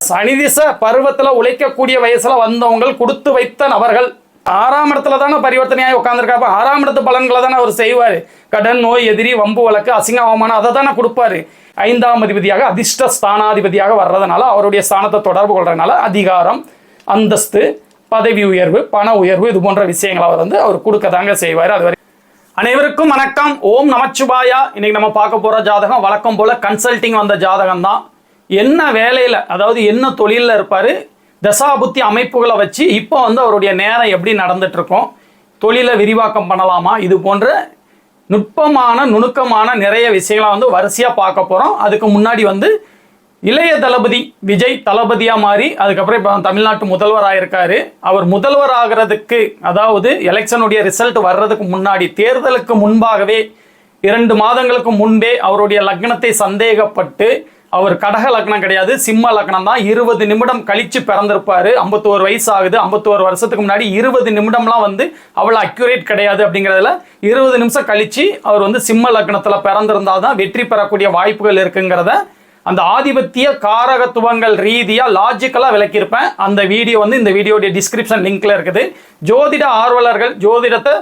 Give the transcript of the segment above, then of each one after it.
சனி திசை பருவத்தில் உழைக்கக்கூடிய வயசுல வந்தவங்க கொடுத்து வைத்த நபர்கள். 6ஆம் இடத்துல தானே பரிவர்த்தனையாகி உட்காந்துருக்காப்ப 6ஆம் இடத்து பலன்களை தானே அவர் செய்வார். கடன், நோய், எதிரி, வம்பு வழக்கு, அசிங்க அவமானம் அதை தானே கொடுப்பாரு. 5ஆம் அதிபதியாக அதிர்ஷ்ட ஸ்தானாதிபதியாக வர்றதுனால அவருடைய ஸ்தானத்தை தொடர்பு கொள்றதுனால அதிகாரம், அந்தஸ்து, பதவி உயர்வு, பண உயர்வு இது போன்ற விஷயங்களை அவர் கொடுக்க தாங்க செய்வார். அது அனைவருக்கும் வணக்கம். ஓம் நமச்சிவாயா. இன்னைக்கு நம்ம பார்க்க போற ஜாதகம் வழக்கம் போல கன்சல்டிங் வந்த ஜாதகம் தான். என்ன வேலையில, அதாவது என்ன தொழிலில் இருப்பாரு, தசாபுத்தி அமைப்புகளை வச்சு இப்போ அவருடைய நேரம் எப்படி நடந்துட்டு இருக்கோம், தொழிலை விரிவாக்கம் பண்ணலாமா, இது போன்ற நுட்பமான நுணுக்கமான நிறைய விஷயங்களை வரிசையாக பார்க்க போகிறோம். அதுக்கு முன்னாடி இளைய தளபதி விஜய் தளபதியாக மாறி அதுக்கப்புறம் இப்போ தமிழ்நாட்டு முதல்வராக இருக்காரு. அவர் முதல்வர் ஆகிறதுக்கு, அதாவது எலெக்ஷனுடைய ரிசல்ட் வர்றதுக்கு முன்னாடி, தேர்தலுக்கு முன்பாகவே 2 மாதங்களுக்கு முன்பே அவருடைய லக்னத்தை சந்தேகப்பட்டு, அவர் கடக லக்னம் கிடையாது, சிம்ம லக்னம் தான், 20 நிமிடம் கழிச்சு பிறந்திருப்பாரு. 51 வயசு ஆகுது. 51 வருஷத்துக்கு முன்னாடி 20 நிமிடம்லாம் அவ்வளோ அக்யூரேட் கிடையாது. அப்படிங்கிறதுல 20 நிமிஷம் கழிச்சு அவர் சிம்ம லக்னத்தில் பிறந்திருந்தால் தான் வெற்றி பெறக்கூடிய வாய்ப்புகள் இருக்குங்கிறத அந்த ஆதிபத்திய காரகத்துவங்கள் ரீதியாக லாஜிக்கலாக விளக்கியிருப்பேன். அந்த வீடியோ இந்த வீடியோடைய டிஸ்கிரிப்ஷன் லிங்க்ல இருக்குது. ஜோதிட ஆர்வலர்கள், ஜோதிடத்தை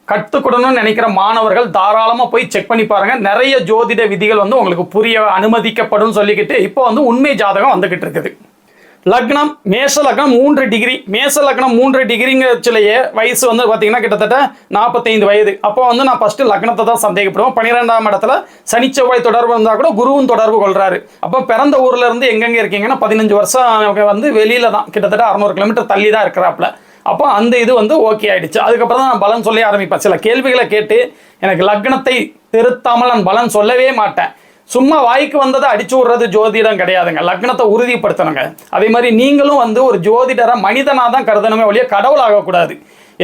கற்றுக்கொடணும்னு நினைக்கிற மாணவர்கள் தாராளமாக போய் செக் பண்ணி பாருங்க. நிறைய ஜோதிட விதிகள் உங்களுக்கு புரிய அனுமதிக்கப்படும் சொல்லிக்கிட்டு இப்போ உண்மை ஜாதகம் வந்துகிட்டு இருக்குது. லக்னம் மேஷ லக்னம் 3 டிகிரி. மேஷ லக்னம் 3 டிகிரிங்கச்சிலேயே வயசு பார்த்தீங்கன்னா கிட்டத்தட்ட 45 வயது. அப்போ நான் ஃபர்ஸ்ட் லக்னத்தை தான் சந்தேகப்படுவோம். 12ஆம் இடத்துல சனி செவ்வாய் தொடர்பு இருந்தால் கூட குருவும் தொடர்பு கொள்றாரு. அப்போ பிறந்த ஊர்ல இருந்து எங்கெங்க இருக்கீங்கன்னா 15 வருஷம் வெளியில தான், கிட்டத்தட்ட 600 கிலோமீட்டர் தள்ளி தான் இருக்கிறாப்புல. அப்போ அந்த இது ஓகே ஆயிடுச்சு. அதுக்கப்புறம் தான் நான் பலன் சொல்லி ஆரம்பிப்பேன். சில கேள்விகளை கேட்டு எனக்கு லக்னத்தை திருத்தாமல் நான் பலன் சொல்லவே மாட்டேன். சும்மா வாய்க்கு வந்ததை அடிச்சு விடுறது ஜோதிடம் கிடையாதுங்க. லக்னத்தை உறுதிப்படுத்தணுங்க. அதே மாதிரி நீங்களும் ஒரு ஜோதிடரை மனிதனாக தான் கருதணுமே ஒழிய கடவுள் ஆகக்கூடாது.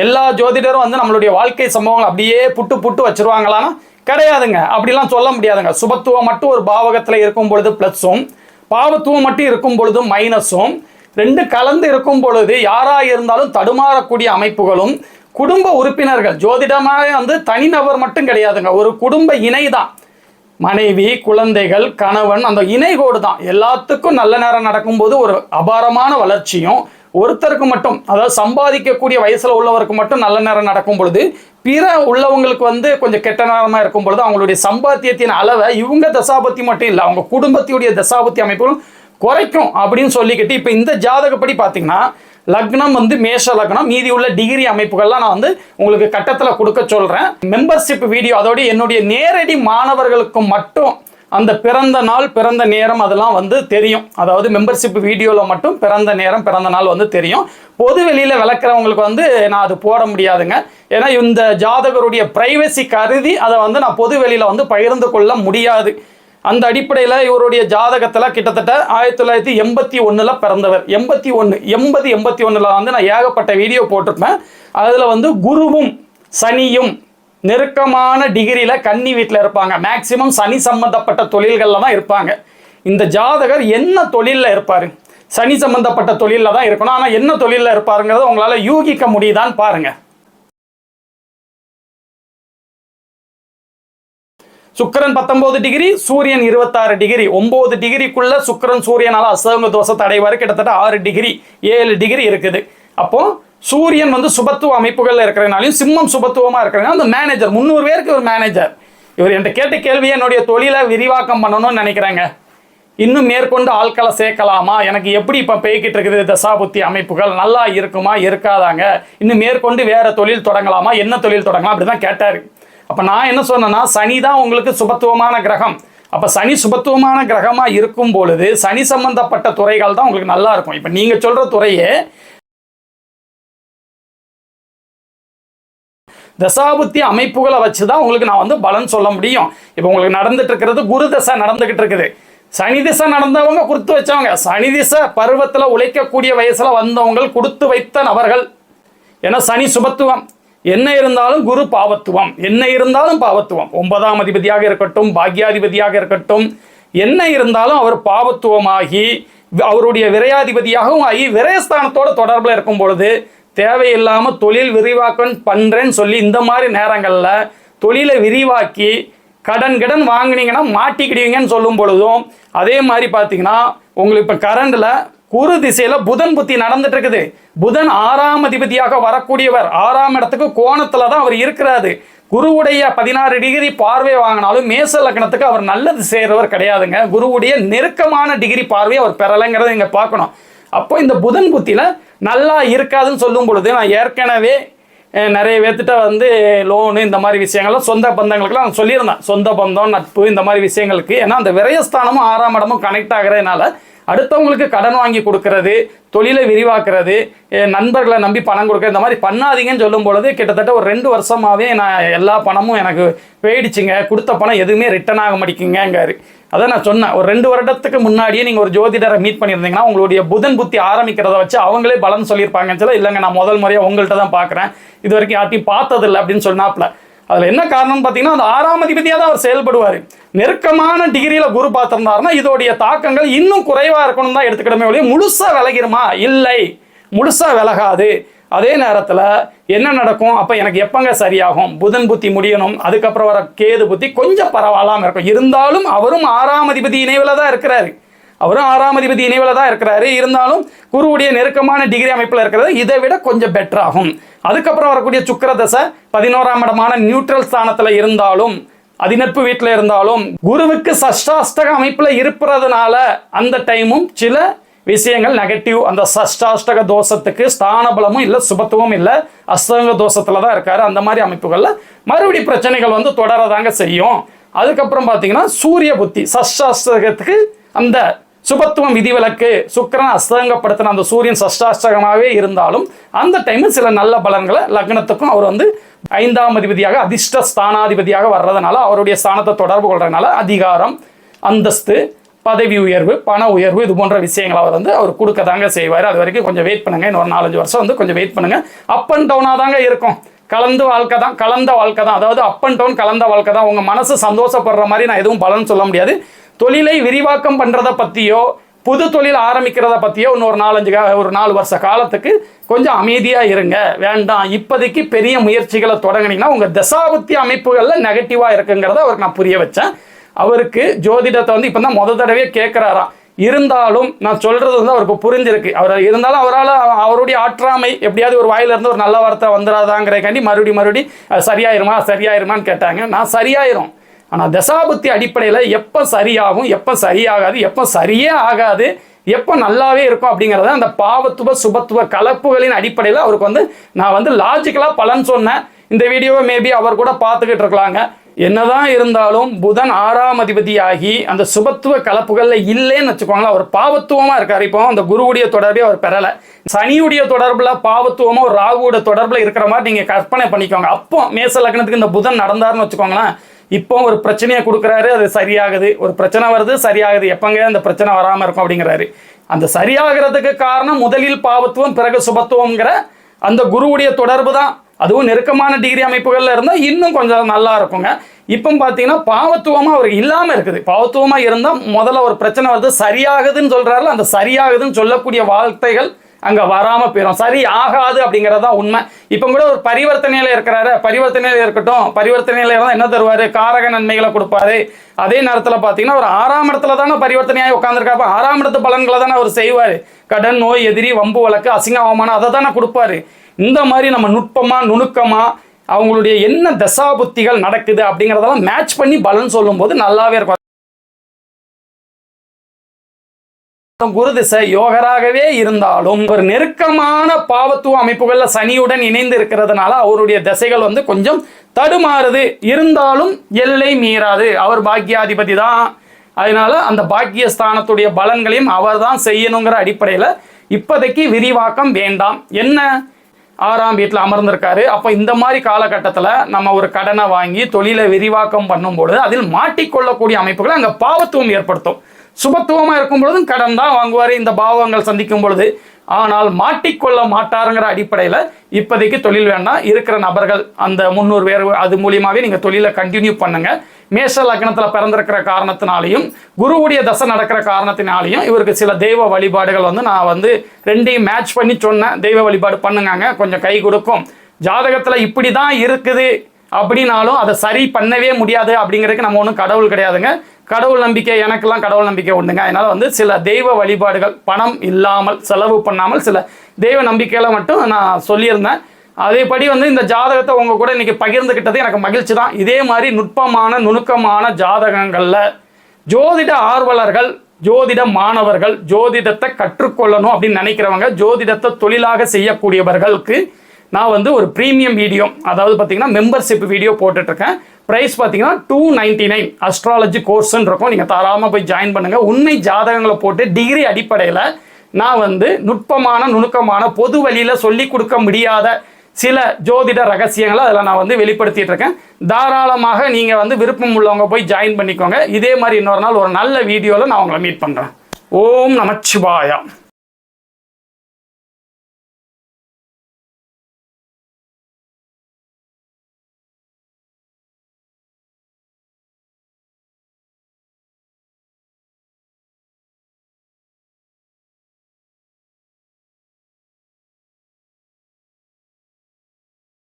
எல்லா ஜோதிடரும் நம்மளுடைய வாழ்க்கை சம்பவங்கள் அப்படியே புட்டு வச்சிருவாங்களான்னா கிடையாதுங்க. அப்படிலாம் சொல்ல முடியாதுங்க. சுபத்துவம் மட்டும் ஒரு பாவகத்தில் இருக்கும் பொழுது ப்ளஸ்ஸும், பாவத்துவம் மட்டும் இருக்கும் பொழுது மைனஸும், 2 கலந்து இருக்கும் பொழுது யாராக இருந்தாலும் தடுமாறக்கூடிய அமைப்புகளும், குடும்ப உறுப்பினர்கள் ஜோதிடமாக தனிநபர் மட்டும் கிடையாதுங்க, ஒரு குடும்ப இணை தான். மனைவி, குழந்தைகள், கணவன், அந்த இணைகோடு தான். எல்லாத்துக்கும் நல்ல நேரம் நடக்கும்போது ஒரு அபாரமான வளர்ச்சியும், ஒருத்தருக்கு மட்டும், அதாவது சம்பாதிக்கக்கூடிய வயசுல உள்ளவருக்கு மட்டும் நல்ல நேரம் நடக்கும் பொழுது பிற உள்ளவங்களுக்கு கொஞ்சம் கெட்ட நேரமாக இருக்கும் பொழுது அவங்களுடைய சம்பாத்தியத்தின் அளவை இவங்க தசாபத்தி மட்டும் இல்லை, அவங்க குடும்பத்தினுடைய தசாபத்தி அமைப்புகளும் குறைக்கும் அப்படின்னு சொல்லிக்கிட்டு இப்போ இந்த ஜாதகப்படி பார்த்தீங்கன்னா லக்னம் மேஷ லக்னம், மீதி உள்ள டிகிரி அமைப்புகள்லாம் நான் உங்களுக்கு கட்டத்தில் கொடுக்க சொல்கிறேன். மெம்பர்ஷிப் வீடியோ, அதோட என்னுடைய நேரடி மாணவர்களுக்கு மட்டும் அந்த பிறந்த நாள் பிறந்த நேரம் அதெல்லாம் தெரியும். அதாவது மெம்பர்ஷிப் வீடியோவில் மட்டும் பிறந்த நேரம் பிறந்த நாள் தெரியும். பொது வெளியில் விளக்குறவங்களுக்கு நான் அது போட முடியாதுங்க. ஏன்னா இந்த ஜாதகருடைய பிரைவசி கருதி அதை நான் பொது வெளியில் பகிர்ந்து கொள்ள முடியாது. அந்த அடிப்படையில் இவருடைய ஜாதகத்தில் கிட்டத்தட்ட 1981 பிறந்தவர். 81 நான் ஏகப்பட்ட வீடியோ போட்டிருப்பேன். அதில் குருவும் சனியும் நெருக்கமான டிகிரியில் கன்னி வீட்டில் இருப்பாங்க. மேக்சிமம் சனி சம்பந்தப்பட்ட தொழில்களில் தான் இருப்பாங்க. இந்த ஜாதகர் என்ன தொழிலில் இருப்பார்? சனி சம்பந்தப்பட்ட தொழிலில் தான் இருக்கணும். ஆனால் என்ன தொழிலில் இருப்பாருங்கிறத உங்களால் யூகிக்க முடியுதான்னு பாருங்க. சுக்கிரன் 19 டிகிரி, சூரியன் 26 டிகிரி. 9 டிகிரிக்குள்ள சுக்கிரன் சூரியனால அசங்க தோஷத்தை அடைவார். கிட்டத்தட்ட 6 டிகிரி 7 டிகிரி இருக்குது. அப்போ சூரியன் சுபத்துவ அமைப்புகள் இருக்கிறனாலையும் சிம்மம் சுபத்துவமா இருக்கிறனால அந்த மேனேஜர் 300 பேருக்கு ஒரு மேனேஜர். இவர் என்கிட்ட கேட்ட கேள்வியை என்னுடைய தொழிலை விரிவாக்கம் பண்ணணும்னு நினைக்கிறாங்க. இன்னும் மேற்கொண்டு ஆட்களை சேர்க்கலாமா, எனக்கு எப்படி இப்போ போய்கிட்டு இருக்குது தசாபுத்தி அமைப்புகள், நல்லா இருக்குமா இருக்காதாங்க, இன்னும் மேற்கொண்டு வேற தொழில் தொடங்கலாமா, என்ன தொழில் தொடங்கலாம் அப்படிதான் கேட்டாரு. அப்போ நான் என்ன சொன்னேன்னா, சனி தான் உங்களுக்கு சுபத்துவமான கிரகம். அப்போ சனி சுபத்துவமான கிரகமாக இருக்கும் பொழுது சனி சம்பந்தப்பட்ட துறைகள் தான் உங்களுக்கு நல்லா இருக்கும். இப்போ நீங்கள் சொல்கிற துறையே தசாபுத்தி அமைப்புகளை வச்சு தான் உங்களுக்கு நான் பலன் சொல்ல முடியும். இப்போ உங்களுக்கு நடந்துட்டு இருக்கிறது குரு தசை நடந்துகிட்டு இருக்குது. சனி திசை நடந்தவங்க கொடுத்து வச்சவங்க, சனி திசை பருவத்தில் உழைக்கக்கூடிய வயசுல வந்தவங்க கொடுத்து வைத்த நபர்கள். ஏன்னா சனி சுபத்துவம், என்ன இருந்தாலும் குரு பாவத்துவம், என்ன இருந்தாலும் பாவத்துவம். 9ஆம் அதிபதியாக இருக்கட்டும், பாக்யாதிபதியாக இருக்கட்டும், என்ன இருந்தாலும் அவர் பாவத்துவமாகி அவருடைய விரையாதிபதியாகவும் ஆகி விரயஸ்தானத்தோட தொடர்பில் இருக்கும் பொழுது தேவையில்லாமல் தொழில் விரிவாக்கம் பண்ணுறேன்னு சொல்லி இந்த மாதிரி நேரங்களில் தொழிலை விரிவாக்கி கடன் வாங்கினீங்கன்னா மாட்டிக்கிடுவீங்கன்னு சொல்லும் பொழுதும், அதே மாதிரி பார்த்தீங்கன்னா உங்களுக்கு இப்போ கரண்டில் குரு திசையில புதன் புத்தி நடந்துட்டு இருக்குது. புதன் 6ஆம் அதிபதியாக வரக்கூடியவர், 6ஆம் இடத்துக்கு கோணத்துல தான் அவர் இருக்கிறாரு. குருவுடைய 16 டிகிரி பார்வை வாங்கினாலும் மேச லக்னத்துக்கு அவர் நல்லது செய்கிறவர் கிடையாதுங்க. குருவுடைய நெருக்கமான டிகிரி பார்வையை அவர் பெறலைங்கிறத இங்கே பார்க்கணும். அப்போ இந்த புதன் புத்தியில் நல்லா இருக்காதுன்னு சொல்லும் பொழுது, நான் ஏற்கனவே நிறைய பேர்த்திட்ட வந்து லோனு இந்த மாதிரி விஷயங்கள்லாம் சொந்த பந்தங்களுக்குலாம் நான் சொல்லியிருந்தேன். சொந்த பந்தம், நட்பு இந்த மாதிரி விஷயங்களுக்கு, ஏன்னா அந்த விரயஸ்தானமும் 6ஆம் இடமும் கனெக்ட் ஆகிறதுனால அடுத்தவங்களுக்கு கடன் வாங்கி கொடுக்கறது, தொழிலை விரிவாக்குறது, நண்பர்களை நம்பி பணம் கொடுக்குறது, இந்த மாதிரி பண்ணாதீங்கன்னு சொல்லும் பொழுது கிட்டத்தட்ட ஒரு 2 வருஷமாகவே நான் எல்லா பணமும் எனக்கு போயிடுச்சுங்க, கொடுத்த பணம் எதுவுமே ரிட்டர்ன் ஆக மாட்டேங்குங்காரு. அதான் நான் சொன்னேன், ஒரு 2 வருடத்துக்கு முன்னாடியே நீங்கள் ஒரு ஜோதிடரை மீட் பண்ணியிருந்தீங்கன்னா உங்களுடைய புதன் புத்தி ஆரம்பிக்கிறத வச்சு அவங்களே பலன் சொல்லியிருப்பாங்கன்னு சொல்ல, இல்லைங்க நான் முதல் முறையாக உங்கள்கிட்ட தான் பார்க்குறேன், இது வரைக்கும் யார்ட்டையும் பார்த்ததில்லை அப்படின்னு சொன்னாப்ல. அதில் என்ன காரணம்னு பார்த்தீங்கன்னா, அந்த 6ஆம் அதிபதியாக தான் அவர் செயல்படுவார். நெருக்கமான டிகிரியில் குரு பார்த்துருந்தாருன்னா இதோடைய தாக்கங்கள் இன்னும் குறைவாக இருக்கணும் தான் எடுத்துக்கிடமே ஒழிய முழுசாக விலகிருமா? இல்லை, முழுசாக விலகாது. அதே நேரத்தில் என்ன நடக்கும்? அப்போ எனக்கு எப்பங்க சரியாகும்? புதன் புத்தி முடியணும், அதுக்கப்புறம் வர கேது புத்தி கொஞ்சம் பரவாயில்லாமல் இருக்கும். இருந்தாலும் அவரும் 6ஆம் அதிபதி இணைவில் தான் இருக்கிறாரு. அவரும் 6ஆம் அதிபதி இணைவில் தான் இருக்கிறாரு. இருந்தாலும் குருவுடைய நெருக்கமான டிகிரி அமைப்பில் இருக்கிறது இதை விட கொஞ்சம் பெட்டர் ஆகும். அதுக்கப்புறம் வரக்கூடிய சுக்கிர தசை 11ஆம் இடமான நியூட்ரல் ஸ்தானத்தில் இருந்தாலும், அதிநட்பு வீட்டில் இருந்தாலும், குருவுக்கு சஷ்டாஷ்டக அமைப்பில் இருப்பதுனால அந்த டைமும் சில விஷயங்கள் நெகட்டிவ். அந்த சஷ்டாஷ்டக தோஷத்துக்கு ஸ்தான பலமும் இல்லை, சுபத்துவம் இல்லை, அஷ்டங்க தோஷத்தில் தான் இருக்காரு. அந்த மாதிரி அமைப்புகளில் மறுபடி பிரச்சனைகள் வந்து தொடரதாங்க செய்யும். அதுக்கப்புறம் பார்த்தீங்கன்னா சூரிய புத்தி சஷ்டாஷ்டகத்துக்கு அந்த சுபத்துவம் விதிவிலக்கு, சுக்கிரன் அஸ்தங்கப்படுத்தின அந்த சூரியன் சஷ்டாஷ்டகமாகவே இருந்தாலும் அந்த டைமில் சில நல்ல பலன்களை லக்னத்துக்கும் அவர் வந்து 5ஆம் அதிபதியாக அதிர்ஷ்ட ஸ்தானாதிபதியாக வர்றதுனால அவருடைய ஸ்தானத்தை தொடர்பு கொள்றதுனால அதிகாரம், அந்தஸ்து, பதவி உயர்வு, பண உயர்வு, இது போன்ற விஷயங்களை அவர் வந்து அவர் கொடுக்க தாங்க செய்வார். அது வரைக்கும் கொஞ்சம் வெயிட் பண்ணுங்க, இன்னொரு 4-5 வருஷம் வந்து கொஞ்சம் வெயிட் பண்ணுங்க. அப் அண்ட் டவுனாக தாங்க இருக்கும், கலந்த வாழ்க்கை தான். அதாவது அப் அண்ட் டவுன் கலந்த வாழ்க்கை தான். உங்கள் மனசு சந்தோஷப்படுற மாதிரி நான் எதுவும் பலன் சொல்ல முடியாது. தொழிலை விரிவாக்கம் பண்ணுறதை பற்றியோ புது தொழில் ஆரம்பிக்கிறத பற்றியோ இன்னொரு 4 வருஷ காலத்துக்கு கொஞ்சம் அமைதியாக இருங்க, வேண்டாம். இப்போதைக்கு பெரிய முயற்சிகளை தொடங்கினீங்கன்னா உங்கள் தசாபுத்தி அமைப்புகளில் நெகட்டிவாக இருக்குங்கிறத அவருக்கு நான் புரிய வச்சேன். அவருக்கு ஜோதிடத்தை வந்து இப்போ தான் முதல் தடவையே கேட்குறாராம். இருந்தாலும் நான் சொல்கிறது வந்து அவருக்கு புரிஞ்சிருக்கு. இருந்தாலும் அவரால் அவருடைய ஆற்றாமை எப்படியாவது ஒரு வாயிலிருந்து ஒரு நல்ல வார்த்தை வந்துடாதாங்கிறக்காண்டி மறுபடி சரியாயிருமான்னு கேட்டாங்க. நான் சரியாயிரும், ஆனால் தசாபுத்தி அடிப்படையில் எப்போ சரியாகும், எப்போ சரியாகாது, எப்போ சரியே ஆகாது, எப்போ நல்லாவே இருக்கும் அப்படிங்கிறத அந்த பாவத்துவ சுபத்துவ கலப்புகளின் அடிப்படையில் அவருக்கு வந்து நான் வந்து லாஜிக்கலாக பலன் சொன்னேன். இந்த வீடியோவை மேபி அவர் கூட பார்த்துக்கிட்டு இருக்கலாங்க. என்னதான் இருந்தாலும் புதன் 6ஆம் அதிபதியாகி அந்த சுபத்துவ கலப்புகளில் இல்லைன்னு வச்சுக்கோங்களேன், அவர் பாவத்துவமாக இருக்கார். இப்போ அந்த குருவுடைய தொடர்பே அவர் பெறலை. சனியுடைய தொடர்பில் பாவத்துவமாக ஒரு ராகுவோட தொடர்பில் இருக்கிற மாதிரி நீங்கள் கற்பனை பண்ணிக்கோங்க. அப்போ மேச லக்னத்துக்கு இந்த புதன் நடந்தாருன்னு வச்சுக்கோங்களேன், இப்போ ஒரு பிரச்சனையை கொடுக்குறாரு, அது சரியாகுது. ஒரு பிரச்சனை வருது, சரியாகுது. எப்பங்க அந்த பிரச்சனை வராமல் இருக்கும் அப்படிங்கிறாரு. அந்த சரியாகிறதுக்கு காரணம் முதலில் பாவத்துவம் பிறகு சுபத்துவங்கிற அந்த குருவுடைய தொடர்பு தான். அதுவும் நெருக்கமான டிகிரி அமைப்புகளில் இருந்தால் இன்னும் கொஞ்சம் நல்லா இருக்குங்க. இப்போ பார்த்தீங்கன்னா பாவத்துவமாக அவருக்கு இல்லாமல் இருக்குது. பாவத்துவமாக இருந்தால் முதல்ல ஒரு பிரச்சனை வருது, சரியாகுதுன்னு சொல்கிறாரு. அந்த சரியாகுதுன்னு சொல்லக்கூடிய வார்த்தைகள் அங்கே வராமல் போயிடும். சரி ஆகாது அப்படிங்கிறது தான் உண்மை. இப்போ கூட ஒரு பரிவர்த்தனையில் இருக்கிறாரு, பரிவர்த்தனையில் இருக்கட்டும், பரிவர்த்தனையில் இருந்தால் என்ன தருவார்? காரக நன்மைகளை கொடுப்பாரு. அதே நேரத்தில் பார்த்தீங்கன்னா ஒரு 6ஆம் இடத்துல தானே பரிவர்த்தனையாகி உட்காந்துருக்காப்ப 6ஆம் இடத்து பலன்களை தானே அவர் செய்வார். கடன், நோய், எதிரி, வம்பு வழக்கு, அசிங்க அவமானம் அதை தானே கொடுப்பாரு. இந்த மாதிரி நம்ம நுட்பமாக நுணுக்கமாக அவங்களுடைய என்ன தசாபுத்திகள் நடக்குது அப்படிங்கிறதெல்லாம் மேட்ச் பண்ணி பலன் சொல்லும்போது நல்லாவே இருக்கும். குரு திசை யோகராகவே இருந்தாலும் ஒரு நெருக்கமான பாவத்துவ அமைப்புகளில் சனியுடன் இணைந்து இருக்கிறதுனால அவருடைய திசைகள் வந்து கொஞ்சம் தடுமாறுது. இருந்தாலும் எல்லை மீறாது. அவர் பாக்கியாதிபதி தான். அதனால அந்த பாக்கியஸ்தானத்துடைய பலன்களையும் அவர் தான் செய்யணுங்கிற அடிப்படையில் இப்போதைக்கு விரிவாக்கம் வேண்டாம். என்ன 6ஆம் வீட்டில் அமர்ந்திருக்காரு. அப்போ இந்த மாதிரி காலகட்டத்தில் நம்ம ஒரு கடனை வாங்கி தொழிலை விரிவாக்கம் பண்ணும்பொழுது அதில் மாட்டிக்கொள்ளக்கூடிய அமைப்புகளை அங்கே பாவத்துவம் ஏற்படுத்தும். சுபத்துவமாக இருக்கும் பொழுதும் கடன் தான் வாங்குவார் இந்த பாவங்கள் சந்திக்கும் பொழுது. ஆனால் மாட்டிக்கொள்ள மாட்டாருங்கிற அடிப்படையில் இப்போதைக்கு தொழில் வேண்டாம். இருக்கிற நபர்கள் அந்த 300 பேர் அது மூலியமாகவே நீங்கள் தொழிலை கண்டினியூ பண்ணுங்கள். மேஷ லக்னத்தில் பிறந்திருக்கிற காரணத்தினாலையும் குருவுடைய தசை நடக்கிற காரணத்தினாலையும் இவருக்கு சில தெய்வ வழிபாடுகள் வந்து நான் வந்து ரெண்டையும் மேட்ச் பண்ணி சொன்னேன். தெய்வ வழிபாடு பண்ணுங்க, கொஞ்சம் கை கொடுக்கும். ஜாதகத்தில் இப்படி தான் இருக்குது அப்படின்னாலும் அதை சரி பண்ணவே முடியாது அப்படிங்கிறதுக்கு நம்ம ஒன்றும் கடவுள் கிடையாதுங்க. கடவுள் நம்பிக்கை, எனக்கெல்லாம் கடவுள் நம்பிக்கை உண்டுங்க. அதனால் வந்து சில தெய்வ வழிபாடுகள் பணம் இல்லாமல் செலவு பண்ணாமல் சில தெய்வ நம்பிக்கையில் மட்டும் நான் சொல்லியிருந்தேன். அதேபடி வந்து இந்த ஜாதகத்தை உங்கள் கூட இன்றைக்கி பகிர்ந்துக்கிட்டது எனக்கு மகிழ்ச்சி தான். இதே மாதிரி நுட்பமான நுணுக்கமான ஜாதகங்களில் ஜோதிட ஆர்வலர்கள், ஜோதிட மாணவர்கள், ஜோதிடத்தை கற்றுக்கொள்ளணும் அப்படின்னு நினைக்கிறவங்க, ஜோதிடத்தை தொழிலாக செய்யக்கூடியவர்களுக்கு நான் வந்து ஒரு ப்ரீமியம் வீடியோ, அதாவது பார்த்தீங்கன்னா மெம்பர்ஷிப் வீடியோ போட்டுட்ருக்கேன். ப்ரைஸ் பார்த்தீங்கன்னா 299 அஸ்ட்ராலஜி கோர்ஸ்ன்னு இருக்கும். நீங்கள் தாராளமாக போய் ஜாயின் பண்ணுங்கள். உண்மை ஜாதகங்களை போட்டு டிகிரி அடிப்படையில் நான் வந்து நுட்பமான நுணுக்கமான பொது வழியில் சொல்லி கொடுக்க முடியாத சில ஜோதிட ரகசியங்களை அதில் நான் வந்து வெளிப்படுத்திட்டு இருக்கேன். தாராளமாக நீங்கள் வந்து விருப்பம் உள்ளவங்க போய் ஜாயின் பண்ணிக்கோங்க. இதே மாதிரி இன்னொரு நாள் ஒரு நல்ல வீடியோவில் நான் உங்களை மீட் பண்ணுறேன். ஓம் நமச்சிவாயா.